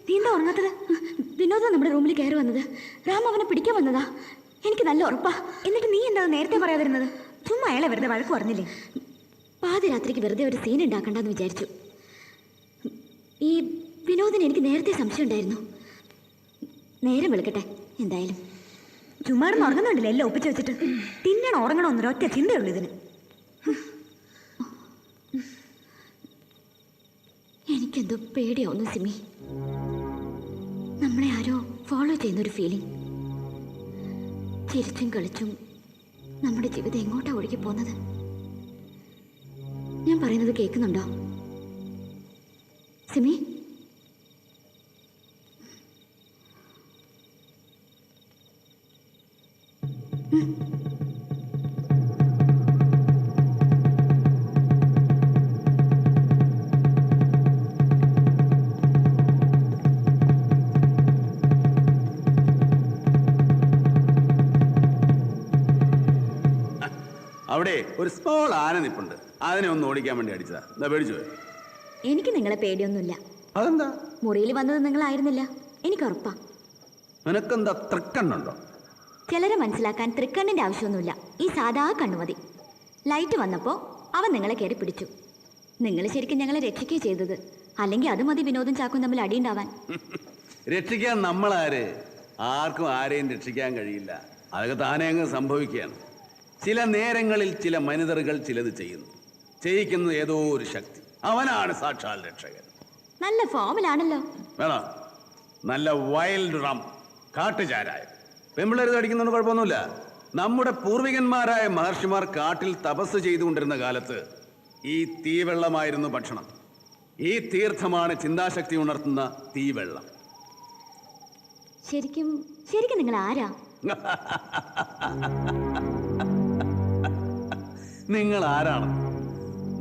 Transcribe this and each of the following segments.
നീ എന്താ ഉറങ്ങാത്തത്? വിനോദ നമ്മുടെ റൂമിൽ കയറി വന്നത്. രാം അവനെ പിടിക്കാൻ വന്നതാ. എനിക്ക് നല്ല ഉറപ്പാ. എന്നിട്ട് നീ എന്താ നേരത്തെ പറയാതിരുന്നത്? ചുമ്മാ അയാളെ വെറുതെ വഴക്ക് പറഞ്ഞില്ലേ? പാതിരാത്രിക്ക് വെറുതെ ഒരു സീൻ ഉണ്ടാക്കണ്ടെന്ന് വിചാരിച്ചു. ഈ വിനോദിന് എനിക്ക് നേരത്തെ സംശയം ഉണ്ടായിരുന്നു. നേരം വിളിക്കട്ടെ എന്തായാലും. ചുമ്മാടുന്ന് ഉറങ്ങുന്നുണ്ടല്ലോ എല്ലാം ഒപ്പിച്ച് വെച്ചിട്ട്. തിന്നണം ഉറങ്ങണം ഒന്നൊരൊറ്റ ചിന്തയുള്ളൂ ഇതിന്. എനിക്കെന്തോ പേടിയാവുന്നു സിമി. നമ്മളെ ആരോ ഫോളോ ചെയ്യുന്നൊരു ഫീലിംഗ്. ചിരിച്ചും കളിച്ചും നമ്മുടെ ജീവിതം എങ്ങോട്ടാ ഒഴുകി പോകുന്നത്? ഞാൻ പറയുന്നത് കേൾക്കുന്നുണ്ടോ സിമി? അവിടെ ഒരു സ്മോൾ ആന നിപ്പുണ്ട്. അതിനെ ഒന്ന് ഓടിക്കാൻ വേണ്ടി അടിച്ചതാ. എന്താ പേടിച്ചു? എനിക്ക് നിങ്ങളെ പേടിയൊന്നുമില്ല. അതെന്താ? മുറിയിൽ വന്നത് നിങ്ങളായിരുന്നില്ല, എനിക്ക് ഉറപ്പാ. നിനക്കെന്താ തൃക്കണ്ണുണ്ടോ? ചിലരെ മനസ്സിലാക്കാൻ തൃക്കണ്ണിന്റെ ആവശ്യമൊന്നുമില്ല. ഈ സാധാ കണ്ണു മതി. ലൈറ്റ് വന്നപ്പോ അവൻ നിങ്ങളെ കയറി പിടിച്ചു. നിങ്ങൾ ശരിക്കും ഞങ്ങളെ രക്ഷിക്കുകയും ചെയ്തത്. അല്ലെങ്കിൽ അത് മതി വിനോദം ചാക്കും തമ്മിൽ അടിയുണ്ടാവാൻ. രക്ഷിക്കാൻ നമ്മളാര്? ആർക്കും ആരെയും രക്ഷിക്കാൻ കഴിയില്ല. അതൊക്കെ താനെ അങ്ങ് സംഭവിക്കുകയാണ്. ചില നേരങ്ങളിൽ ചില മനിതറുകൾ ചിലത് ചെയ്യുന്നു. ചെയ്യിക്കുന്നത് ഏതോ ഒരു ശക്തി. അവനാണ് സാക്ഷാൽ രക്ഷകൻ. നല്ല ഫോമിലാണല്ലോ. വേണോ? നല്ല വൈൽഡ് റം, കാട്ടുചാരായം. പെമ്പിളരുത് അടിക്കുന്നതുകൊണ്ട് കുഴപ്പമൊന്നുമില്ല. നമ്മുടെ പൂർവികന്മാരായ മഹർഷിമാർ കാട്ടിൽ തപസ് ചെയ്തുകൊണ്ടിരുന്ന കാലത്ത് ഈ തീവെള്ളമായിരുന്നു ഭക്ഷണം. ഈ തീർത്ഥമാണ് ചിന്താശക്തി ഉണർത്തുന്ന തീവെള്ളം. ശരിക്കും ശരിക്കും നിങ്ങൾ ആരാ? നിങ്ങൾ ആരാണ്?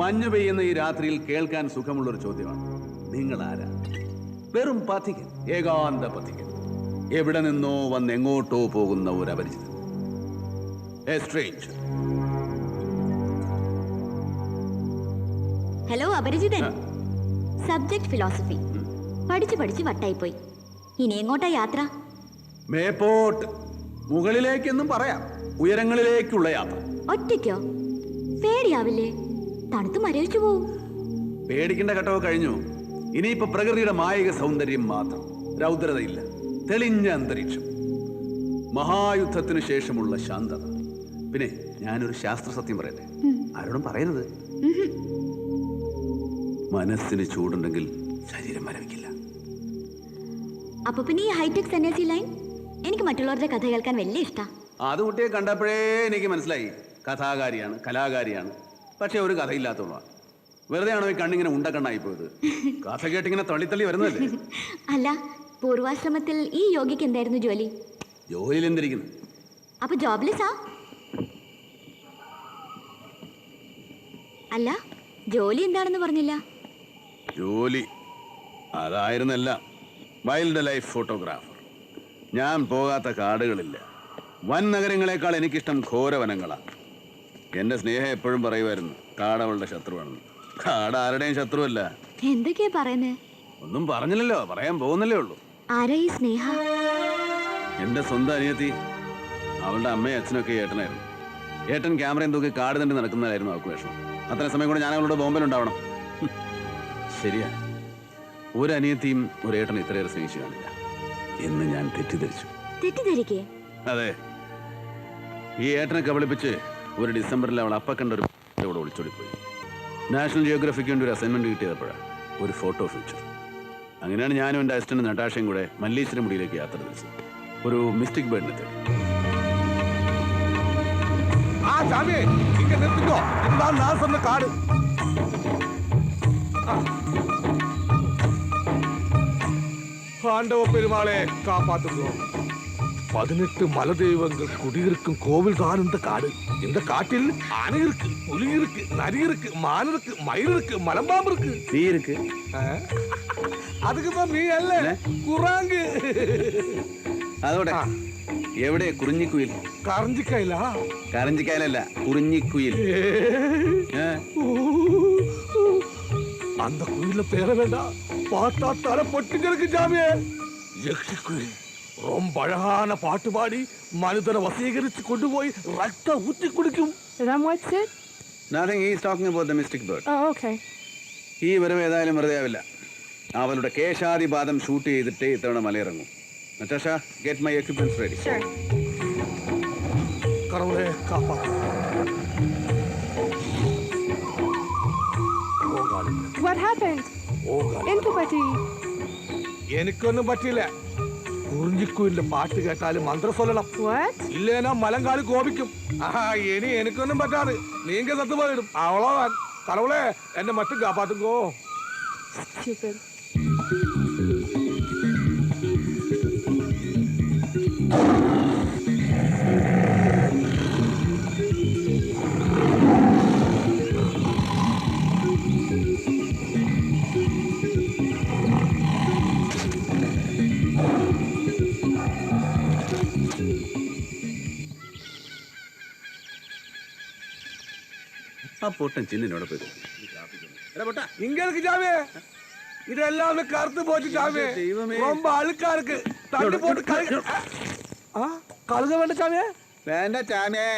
മഞ്ഞു പെയ്യുന്ന ഈ രാത്രിയിൽ കേൾക്കാൻ സുഖമുള്ളൊരു ചോദ്യമാണ്. നിങ്ങൾ ആരാ? വെറും പഥികൻ, ഏകാന്ത പഥികൻ. എവിടെ നിന്നോ വന്ന് എങ്ങോട്ടോ പോകുന്ന ഒരു അപരിചിതൻ. A stranger. ഹലോ അപരിചിതൻ. സബ്ജക്ട് ഫിലോസഫി പഠിച്ച് പഠിച്ച് വട്ടായിപ്പോയി. ഇനി എങ്ങോട്ടാ യാത്ര? മേപ്പോട്ട്. മുകളിലേക്കെന്നും പറയാം. ഉയരങ്ങളിലേക്കുള്ള യാത്ര. ഒറ്റയ്ക്കോ? പേടിയാവില്ലേ? തണുത്ത് മരവിച്ചു പോവും. പേടിക്കേണ്ട ഘട്ടമൊക്കെ കഴിഞ്ഞു. ഇനിയിപ്പോ പ്രകൃതിയുടെ മായിക സൗന്ദര്യം മാത്രം. രൗദ്രതയില്ല. തെളിഞ്ഞ അന്തരീക്ഷം. മഹായുദ്ധത്തിന് ശേഷമുള്ള ശാന്തത. പിന്നെ ഞാനൊരു ശാസ്ത്ര സത്യം പറയട്ടെ. ആരോടും പറയരുത്. മനസ്സിന് ചൂടുണ്ടെങ്കിൽ ശരീരം മരവിക്കില്ല. അപ്പൊ പിന്നെ ഈ ഹൈടെക് സന്യാസി ലൈൻ എനിക്ക് മറ്റുള്ളവരുടെ കഥ കേൾക്കാൻ വലിയ ഇഷ്ടാ. അത് കുട്ടിയെ കണ്ടപ്പോഴേ എനിക്ക് മനസ്സിലായി. കഥാകാരിയാണ്, കലാകാരിയാണ്. പക്ഷെ ഒരു കഥയില്ലാത്തവളാണ്. വെറുതെ ആണോ ഈ കണ്ണിങ്ങനെ ഉണ്ടക്കണ്ണായി പോയത്? കഥ കേട്ടിങ്ങനെ തള്ളിത്തള്ളി വരുന്നതല്ലേ? അല്ല, പൂർവാശ്രമത്തിൽ ഈ യോഗിക്ക് എന്തായിരുന്നു ജോലി? ജോലിയിൽ എന്തിരിക്കുന്നു? അപ്പൊ ജോബ്ലെസ്സാ? അല്ല, ജോലി എന്താണെന്ന് പറഞ്ഞില്ല. ജോലി അതായിരുന്നല്ല. Wild life photographer. ഞാൻ പോകാത്ത കാടുകളില്ല. വൻ നഗരങ്ങളെക്കാൾ എനിക്കിഷ്ടം ഘോരവനങ്ങളാണ്. എന്റെ സ്നേഹം എപ്പോഴും പറയുമായിരുന്നു, കാടവളുടെ ശത്രുവാണെന്ന്. കാട് ആരുടെയും ശത്രുവല്ല. എന്തൊക്കെയാ പറയുന്നേ? ഒന്നും പറഞ്ഞില്ലല്ലോ, പറയാൻ പോകുന്നല്ലേ ഉള്ളൂ. ആരാ ഈ സ്നേഹ? എന്റെ സ്വന്തം അനിയത്തി. അവളുടെ അമ്മയും അച്ഛനൊക്കെ ഏട്ടനായിരുന്നു. ഏട്ടൻ ക്യാമറയും തൂക്കി കാട് തണ്ടി നടക്കുന്നതായിരുന്നു അവൾക്ക് വിഷമം. അത്ര സമയം കൂടെ ഞാൻ അവളുടെ ബോംബെലുണ്ടാവണം. ശരിയാ, ഒരു അനിയത്തിയും ഒരു ഏട്ടൻ ഇത്രയേറെ സ്നേഹിച്ചു കാണില്ല എന്ന് ഞാൻ തെറ്റിദ്ധരിച്ചു. തെറ്റിദ്ധരിക്കേ? അതെ. ഈ ഏട്ടനെ കബളിപ്പിച്ച് ഒരു ഡിസംബറിൽ അവൾ അപ്പ കണ്ട ഒരു ഇവിടെ ഒളിച്ചോടിപ്പോയി. നാഷണൽ ജിയോഗ്രഫിക്ക് വേണ്ടി ഒരു അസൈൻമെന്റ് കിട്ടിയപ്പോഴാണ് ഒരു ഫോട്ടോ ഫ്യൂച്ചർ. അങ്ങനെയാണ് ഞാനും എൻ്റെ അസിസ്റ്റന്റ് നട്ടാഷയും കൂടെ മല്ലീശ്വരം മുടിയിലേക്ക് യാത്ര തിരിച്ചത്. ഒരു മിസ്റ്റിക് ബേർഡിനെ തേടി. കാട് ஆண்டவ பெருமாளே காப்பாத்துகிறோம். 18 மலதெய்வங்கள் குடியிருக்கும் கோவில் தான் இந்த காடு. இந்த காட்டில் ஆனை இருக்கு, புலி இருக்கு, நரி இருக்கு, மான் இருக்கு, மயில் இருக்கு, மலம்பாம்பு இருக்கு. നീ ഇருக்கு. அதுக்குதான் நீ அல்ல, குராங்கு. അതോടെ എവിടെ കുറിഞ്ഞിക്കുയിൽ? കറഞ്ചിക്കായല. കറഞ്ചിക്കായലല്ല, കുറിഞ്ഞിക്കുയിൽ. அந்த குயில தேட வேண்டாம். பார்த்தா தலை பொட்டிங்களுக்கு ஜாமியே. யக்ஷி குயில் ரொம்ப அழகான பாட்டு பாடி மனிதனை வசீகரிச்சு கொண்டு போய் ரத்த ஊத்தி குடிக்கும். Is that what it said? Nothing, he is talking about the mystic bird. Oh, okay. ഈ വരവ് ഏതായാലും വെറുതെ ആവില്ല. അവളുടെ കേശാദിപാദം ഷൂട്ട് ചെയ്തിട്ടേ ഇത്തവണ മലയിറങ്ങും. Natasha, get my equipments ready. Sure. கடவுளே காப்பாத்து. What happened? എന്ത് പറ്റി? എനിക്കൊന്നും പറ്റിയില്ല. കുറിഞ്ചിക്കുയിലെ പാട്ട് കേട്ടാല് മന്ത്രം ചൊല്ലണം. What? ഇല്ലേനാ മലങ്കാല് കോപിക്കും. ഇനി എനിക്കൊന്നും പറ്റാതെ നീങ്ക സത്ത് പോയിടും. അവളോവാൻ കടവുളെ എന്നെ മറ്റും കാപ്പാത്തുങ്കോ. Stupid. ആ പൊട്ടൻ ചിന്നിനോട് പോയി. இங்க இருக்கு ஜாமி. இதெல்லாம் கருத்து போச்சு ஜாமி. தெய்வமே. ரொம்ப அழுக்கா இருக்கு. தண்ணி போட்டு கழுக வேണ്ട ஜாமி. വേണ്ട ചാമിയേ,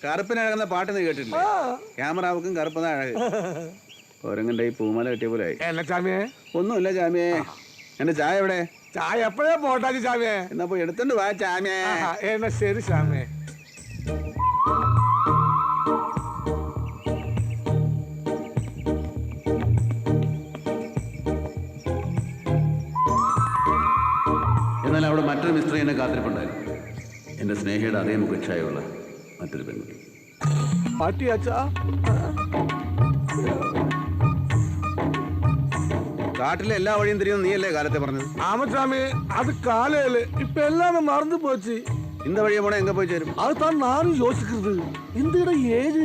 കറുപ്പിനഴകുന്ന പാട്ട് നീ കേട്ടിട്ടില്ല? ക്യാമറാവുക്കും കറുപ്പതാ അഴക്. ഓരങ്ങണ്ട ഈ പൂമാല കെട്ടിയ പോലെ ആയി. என்ன ஜாமி? ഒന്നുമില്ല ചാമിയേ. എന്റെ ചായ എവിടെ? ചായ എപ്പോഴേ പോട്ടാச்சு ജാമി. എന്നാ പോയി എടുത്തോണ്ട് വാ ചാമിയേ. എന്നാ ശരി ജാമി. എന്നാൽ അവിടെ മറ്റൊരു മിസ്ത്രി എന്നെ കാത്തിരിപ്പുണ്ടായിരുന്നു. എന്റെ സ്നേഹിയുടെ അതേ മുഖച്ഛായുള്ള മറ്റൊരു പെൺകുട്ടി. പാട്ടിയാച്ചാ? കാട്ടിലെ എല്ലാ വഴിയും തിരിയുന്ന നീയല്ലേ കാലത്തെ പറഞ്ഞത്? ആമച്ചാമി, അത് കാലയില് ഇപ്പൊ എല്ലാം മറന്നു പോச்சு. இந்த വഴിയെ പോണേ എങ്ക പോയി ചേരും? அதுதான் நானும் யோசிக்கிறது. இந்த இடம் ஏது?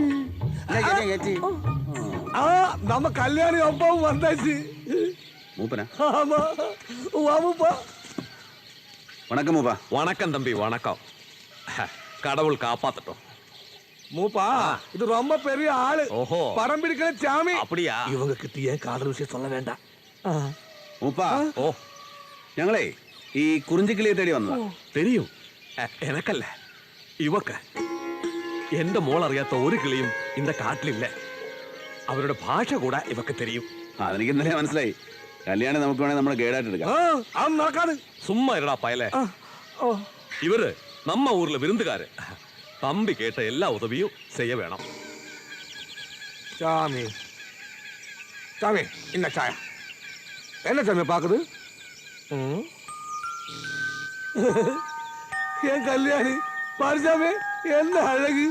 நம்ம கல்யாணி ஒப்பாவும் வந்தாச்சு. மூப்பனா? ஆமா, வாமுப்பா. வணக்கம் மூப்பா. வணக்கம் தம்பி, வணக்கம். கடவுள் காப்பாத்தட்டும். மூப்பா, இது ரொம்ப பெரிய ஆளு. ஓஹோ. படம் பிடிக்கிற சாமி. அப்படியா? இவங்க கிட்ட ஏன் காதல் விஷயம் சொல்ல வேண்டாம். മൂപ്പാ, ஓ, ഞങ്ങളെ ഈ കുറിഞ്ചിക്കിളിയെ തേടി വന്നു. தெரியும். எனக்கல்ல, ഇവക്ക. എന്റെ മോൾ അറിയാത്ത ഒരു കിളിയും இந்த കാട്ടിലില്ല. അവരുടെ ഭാഷ കൂടെ ഇവക്ക് தெரியும். അതെനിക്ക് ഇന്നലെ മനസ്സിലായി. കല്യാണം നമുക്ക് വേണേ നമ്മുടെ ഗൈഡായിട്ട് എടുക്കാം. அது நடக்காது. சும்மா இருடா பயலே. இவரு நம்ம ஊர்ல விருந்துகாரு. தம்பி கேட்ட எல்லா உதவியும் செய்ய வேணும். சாமி, சாமி, இந்த சாய என்ன சாமி பாக்குது? என் கல்யாணி பாரு சாமி, என்ன அழகு.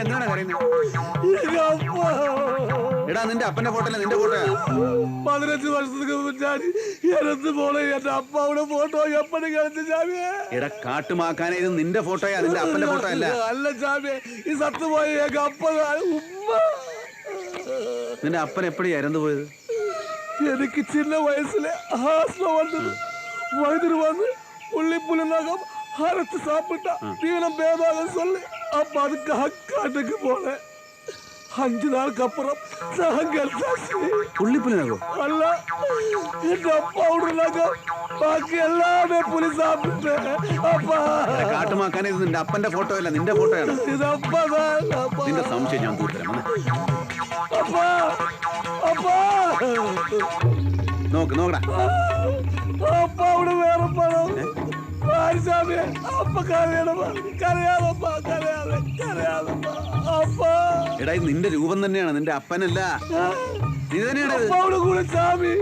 എന്താണ് പറയുന്നത്? എടാ, നിന്റെ അപ്പന്റെ ഫോട്ടോ അല്ല, നിന്റെ ഫോട്ടോയാ. 15 வருஷத்துக்கு முன்னாடி இறந்து போன என் அப்பாவோட போட்டோ எப்படி கிடைச்ச சாமி? എടാ കാട്ടുമാക്കാനെ, ഇത് നിന്റെ ഫോട്ടോയാ, നിന്റെ അപ്പന്റെ ഫോട്ടോ അല്ല. அல்ல சாமி, இது சத்து போய் எங்க அப்பா உம்மா. നിന്റെ അപ്പൻ എപ്പോഴാ ഇറന്നു പോയത്? எனக்கு சின்ன வயசுல ஹாஸ்ல வந்தது. வயது வந்து புள்ளி புள்ளி நகம் அரைத்து சாப்பிட்டா தீனம் பேதாக சொல்லி அப்ப அதுக்காக காட்டுக்கு போனேன். 5 நாளுக்கு அப்புறம் நாங்கள் പുള്ളിപ്പുലി നഗോ? அல்ல, என் அப்பாவோட நகம் ബാക്കി எல்லாமே புலி சாப்பிட்டேன். அப்பா, കാട്ടുമാക്കാനെ, ഇത് നിന്റെ അപ്പന്റെ ഫോട്ടോ അല്ല, നിന്റെ ഫോട്ടോയാണ്. இது அப்பாதான். அப்பா, നിന്റെ സംശയം ഞാൻ തീർത്തരാം. அப்பா, அப்பா, നോക്കടാ. அப்பாவோட வேற படம் சாமி. அப்ப கரையாதப்பா, கரையாதப்பா, கரையாதப்பா. அப்பா, എടാ, ഇത് നിന്റെ രൂപം തന്നെയാണ്, നിന്റെ അപ്പനല്ല. നീ തന്നെയാണ് ഇത്. அப்பாவோட கூட சாமி.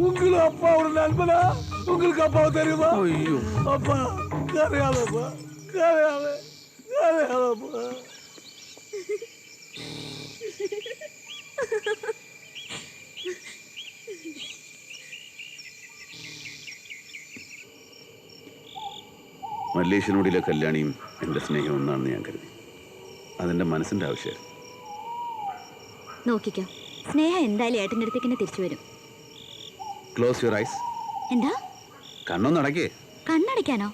உங்களுக்கு அப்பாவோட நண்பனா? உங்களுக்கு அப்பாவை தெரியுமா? അയ്യോ, அப்பா, கரையாதப்பா, கரையாதப்பா. മല്ലേശ്വരനോടിലെ കല്യാണിയും എൻ്റെ സ്നേഹം ഒന്നാണെന്ന് ഞാൻ കരുതി. അതെൻ്റെ മനസ്സിൻ്റെ ആവശ്യമായിരുന്നു. നോക്കിക്കോ, സ്നേഹം എന്തായാലും ഏട്ടൻ്റെ അടുത്തേക്ക് തന്നെ തിരിച്ചു വരും. Close your eyes. എന്താ? കണ്ണൊന്ന് അടക്കേ. കണ്ണടയ്ക്കാനോ?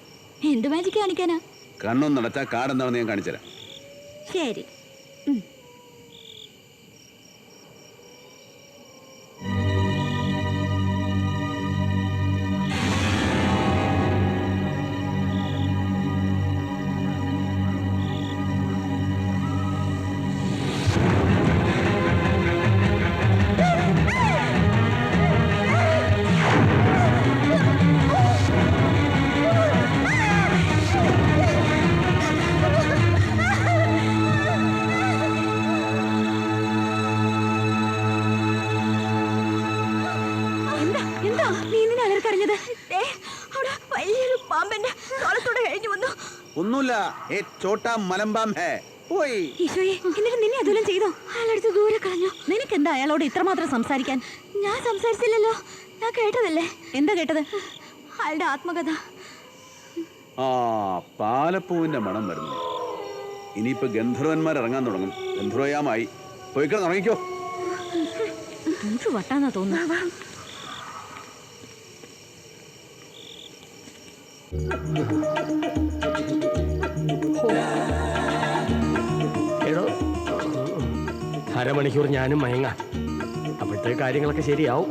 എന്ത് മാജിക് കാണിക്കാനാ? കണ്ണൊന്ന് അടച്ചാ കാർഡ് എന്താണെന്ന് ഞാൻ കാണിച്ചുതരാം. ശരി. എന്താ നീ ഇതിനെ അലർക്കറിഞ്ഞത്? അവിടെ വലിയൊരു പാമ്പന്റെ തോളത്തോടെ കഴിഞ്ഞു വന്നു. ഒന്നുമില്ല. ഏ ചോട്ടാ മലമ്പാം ഹേ. പോയി. ഈശോയെ, എന്നിട്ട് നിന്നെ അതുപോലെ ചെയ്തോ? അയാളടുത്ത് ദൂരെ കളഞ്ഞു. നിനക്ക് എന്താ അയാളോട് ഇത്രമാത്രം സംസാരിക്കാൻ? ഞാൻ സംസാരിച്ചില്ലല്ലോ, ഞാൻ കേട്ടതല്ലേ. എന്താ കേട്ടത്? അയാളുടെ ആത്മകഥ. ആ പാലപ്പൂവിന്റെ മണം വരുന്നു. ഇനിയിപ്പോ ഗന്ധർവന്മാർ ഇറങ്ങാൻ തുടങ്ങും. ഗന്ധർവയാമായി പോയിക്കാൻ തുടങ്ങിക്കോ. വട്ടാന്നാ തോന്നുന്നു. എടോ, അരമണിക്കൂർ ഞാനും മയങ്ങ. അപ്പോഴത്തെ കാര്യങ്ങളൊക്കെ ശരിയാവും.